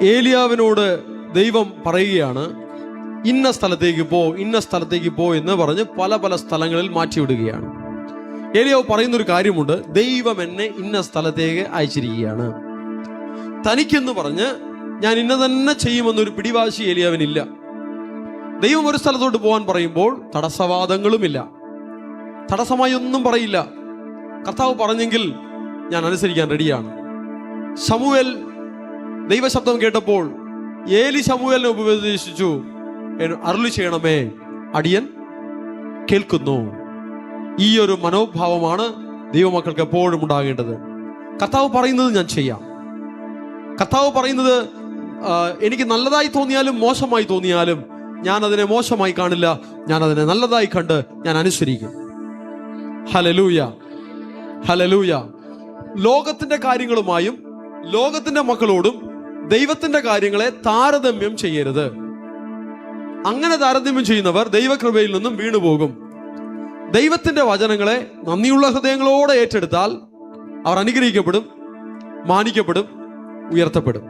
ഏലിയാവിനോട് ദൈവം പറയുകയാണ്, ഇന്ന സ്ഥലത്തേക്ക് പോ, ഇന്ന സ്ഥലത്തേക്ക് പോ എന്ന് പറഞ്ഞ് പല പല സ്ഥലങ്ങളിൽ മാറ്റിവിടുകയാണ്. ഏലിയാവ് പറയുന്നൊരു കാര്യമുണ്ട്, ദൈവം എന്നെ ഇന്ന സ്ഥലത്തേക്ക് അയച്ചിരിക്കുകയാണ്. തനിക്കെന്ന് പറഞ്ഞ് ഞാൻ ഇന്ന തന്നെ ചെയ്യുമെന്നൊരു പിടിവാശി ഏലിയാവിനില്ല. ദൈവം ഒരു സ്ഥലത്തോട്ട് പോകാൻ പറയുമ്പോൾ തടസ്സവാദങ്ങളുമില്ല, തടസ്സമായി ഒന്നും പറയില്ല. കർത്താവ് പറഞ്ഞെങ്കിൽ ഞാൻ അനുസരിക്കാൻ റെഡിയാണ്. ശമൂവേൽ ദൈവശബ്ദം കേട്ടപ്പോൾ ഏലി ശമൂവേലിനെ ഉപദേശിച്ചു, അരുളി ചെയ്യണമേ, അടിയൻ കേൾക്കുന്നു. ഈ ഒരു മനോഭാവമാണ് ദൈവമക്കൾക്ക് എപ്പോഴും ഉണ്ടാകേണ്ടത്. കർത്താവ് പറയുന്നത് ഞാൻ ചെയ്യാം. കർത്താവ് പറയുന്നത് എനിക്ക് നല്ലതായി തോന്നിയാലും മോശമായി തോന്നിയാലും ഞാൻ അതിനെ മോശമായി കാണില്ല, ഞാൻ അതിനെ നല്ലതായി കണ്ട് ഞാൻ അനുസരിക്കും. Hallelujah, hallelujah. ലോകത്തിന്റെ കാര്യങ്ങളുമായും ലോകത്തിന്റെ മക്കളോടും ദൈവത്തിന്റെ കാര്യങ്ങളെ താരതമ്യം ചെയ്യരുത്. അങ്ങനെ താരതമ്യം ചെയ്യുന്നവർ ദൈവകൃപയിൽ നിന്നും വീണുപോകും. ദൈവത്തിന്റെ വചനങ്ങളെ നന്ദിയുള്ള ഹൃദയങ്ങളോടെ ഏറ്റെടുത്താൽ അവർ അനുഗ്രഹിക്കപ്പെടും, മാനിക്കപ്പെടും, ഉയർത്തപ്പെടും.